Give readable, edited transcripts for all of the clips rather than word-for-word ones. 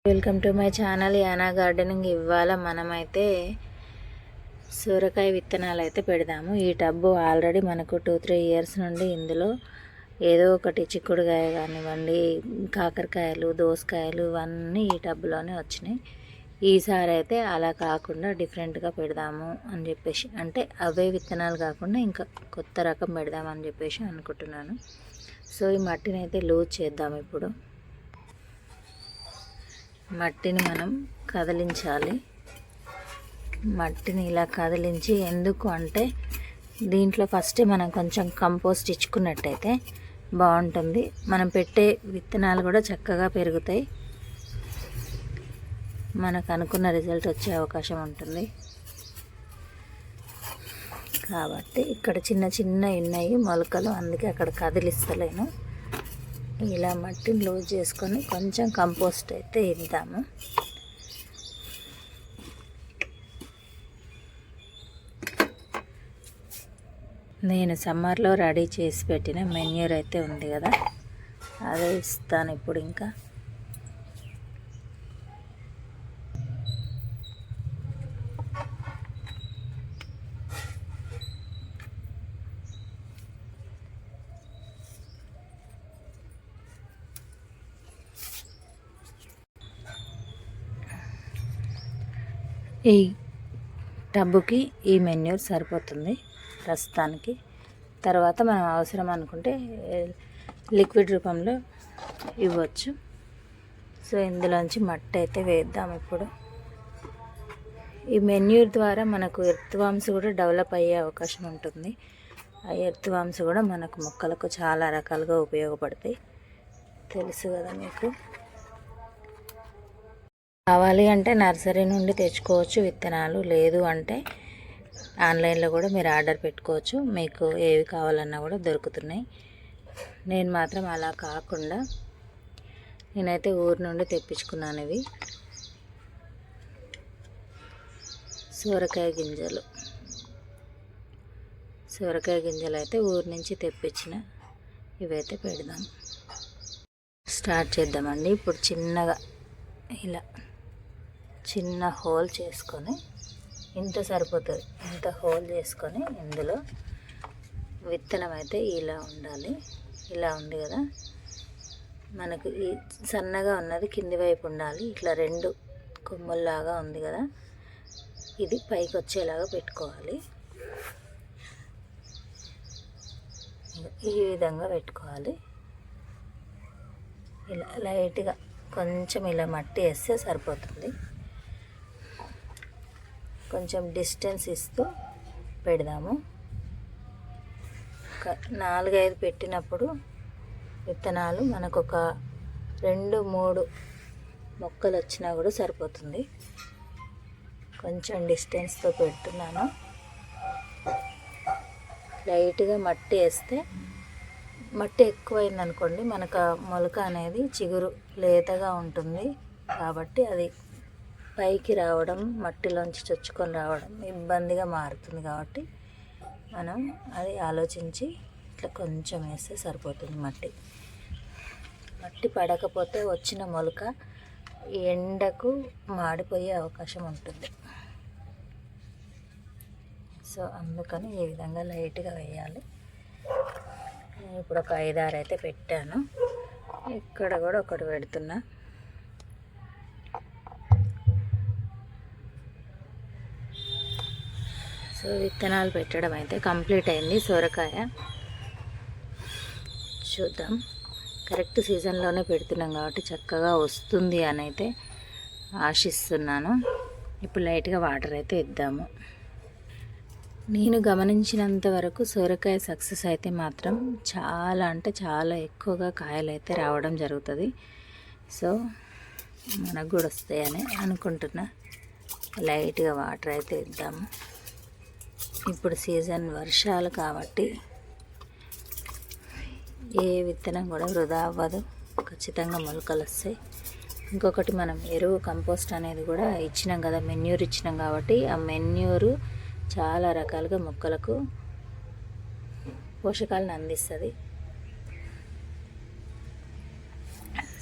Welcome to my channel Yana gardening. ఇవాళ మనమైతే సొరకాయ విత్తనాలు అయితే పెడదాము. ఈ టబ్బు ఆల్రెడీ మనకు 2-3 ఇయర్స్ నుండి ఇందులో ఏదో ఒకటి చిక్కుడుకాయ కానివ్వండి, కాకరకాయలు, దోసకాయలు ఇవన్నీ ఈ టబ్బులోనే వచ్చినాయి. ఈసారి అయితే అలా కాకుండా డిఫరెంట్గా పెడదాము అని చెప్పేసి, అంటే అవే విత్తనాలు కాకుండా ఇంకా కొత్త రకం పెడదామని చెప్పేసి అనుకుంటున్నాను. సో ఈ మట్టిని అయితే లూజ్ చేద్దాం. ఇప్పుడు మట్టిని మనం కదిలించాలి. మట్టిని ఇలా కదిలించి, ఎందుకు అంటే దీంట్లో ఫస్ట్ మనం కొంచెం కంపోస్ట్ ఇచ్చుకున్నట్టయితే బాగుంటుంది. మనం పెట్టే విత్తనాలు కూడా చక్కగా పెరుగుతాయి, మనకు అనుకున్న రిజల్ట్ వచ్చే అవకాశం ఉంటుంది. కాబట్టి ఇక్కడ చిన్న చిన్న ఉన్నాయి మొలకలు, అందుకే అక్కడ కదిలిస్తలేను. ఇలా మట్టిని లూజ్ చేసుకొని కొంచెం కంపోస్ట్ అయితే ఇద్దాము. నేను సమ్మర్లో రెడీ చేసి పెట్టిన మెన్యూర్ అయితే ఉంది కదా, అదే ఇస్తాను ఇప్పుడు. ఇంకా ఈ టబ్బుకి ఈ మెన్యూర్ సరిపోతుంది ప్రస్తుతానికి. తర్వాత మనం అవసరం అనుకుంటే లిక్విడ్ రూపంలో ఇవ్వచ్చు. సో ఇందులోంచి మట్టి అయితే వేద్దాం ఇప్పుడు. ఈ మెన్యూర్ ద్వారా మనకు ఎర్త్ వామ్స్ కూడా డెవలప్ అయ్యే అవకాశం ఉంటుంది. ఆ ఎర్త్ వామ్స్ కూడా మనకు మొక్కలకు చాలా రకాలుగా ఉపయోగపడతాయి, తెలుసు కదా మీకు. కావాలి అంటే నర్సరీ నుండి తెచ్చుకోవచ్చు విత్తనాలు, లేదు అంటే ఆన్లైన్లో కూడా మీరు ఆర్డర్ పెట్టుకోవచ్చు. మీకు ఏవి కావాలన్నా కూడా దొరుకుతున్నాయి. నేను మాత్రం అలా కాకుండా నేనైతే ఊరు నుండి తెప్పించుకున్నాను. ఇవి సొరకాయ గింజలు అయితే ఊరు నుంచి తెప్పించిన. ఇవైతే పెడదాం, స్టార్ట్ చేద్దామండి. ఇప్పుడు చిన్నగా ఇలా చిన్న హోల్ చేసుకొని, ఇంత సరిపోతుంది, ఇంత హోల్ చేసుకొని ఇందులో విత్తనం అయితే ఇలా ఉండాలి. ఇలా ఉంది కదా, మనకు ఈ సన్నగా ఉన్నది కింది వైపు ఉండాలి. ఇట్లా 2 కొమ్మల్లాగా ఉంది కదా, ఇది పైకి వచ్చేలాగా పెట్టుకోవాలి. ఈ విధంగా పెట్టుకోవాలి. ఇలా లైట్గా కొంచెం ఇలా మట్టి వేస్తే సరిపోతుంది. కొంచెం డిస్టెన్స్ ఇస్తూ పెడదాము. 4-5 పెట్టినప్పుడు విత్తనాలు మనకు ఒక 2-3 మొక్కలు వచ్చినా కూడా సరిపోతుంది. కొంచెం డిస్టెన్స్తో పెడుతున్నాను. లైట్గా మట్టి వేస్తే, మట్టి ఎక్కువైంది అనుకోండి మనకు మొలక అనేది చిగురు లేతగా ఉంటుంది, కాబట్టి అది పైకి రావడం, మట్టిలోంచి చొచ్చుకొని రావడం ఇబ్బందిగా మారుతుంది. కాబట్టి మనం అది ఆలోచించి ఇట్లా కొంచెం వేస్తే సరిపోతుంది. మట్టి పడకపోతే వచ్చిన మొలక ఎండకు మాడిపోయే అవకాశం ఉంటుంది. సో అందుకని ఈ విధంగా లైట్గా వేయాలి. ఇప్పుడు ఒక 5-6 అయితే పెట్టాను. ఇక్కడ కూడా ఒకటి పెడుతున్నా. సో విత్తనాలు పెట్టడం అయితే కంప్లీట్ అయింది. సొరకాయ చూద్దాం, కరెక్ట్ సీజన్లోనే పెడుతున్నాం కాబట్టి చక్కగా వస్తుంది అని అయితే ఆశిస్తున్నాను. ఇప్పుడు లైట్గా వాటర్ అయితే ఇద్దాము. నేను గమనించినంత వరకు సొరకాయ సక్సెస్ అయితే మాత్రం చాలా అంటే చాలా ఎక్కువగా కాయలు అయితే రావడం జరుగుతుంది. సో మనకు కూడా వస్తాయని అనుకుంటున్నా. లైట్గా వాటర్ అయితే ఇద్దాము. ఇప్పుడు సీజన్ వర్షాలు కాబట్టి ఏ విత్తనం కూడా వృధా అవ్వదు, ఖచ్చితంగా మొలకలు వస్తాయి. ఇంకొకటి, మనం ఎరువు కంపోస్ట్ అనేది కూడా ఇచ్చినాం కదా, మెన్యూర్ ఇచ్చినాం కాబట్టి ఆ మెన్యూరు చాలా రకాలుగా మొక్కలకు పోషకాలను అందిస్తుంది.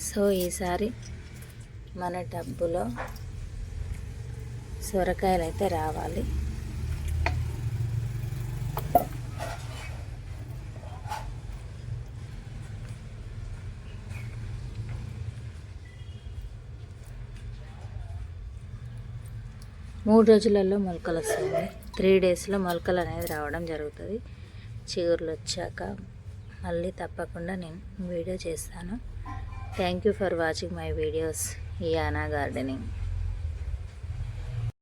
సో ఈసారి మన టబ్బులో సొరకాయలు అయితే రావాలి. మూడు రోజులలో మొలకలు వస్తాయి. 3 డేస్లో మొలకలు అనేది రావడం జరుగుతుంది. చిగుర్లు వచ్చాక మళ్ళీ తప్పకుండా నేను వీడియో చేస్తాను. Thank you for watching my videos. Yana gardening.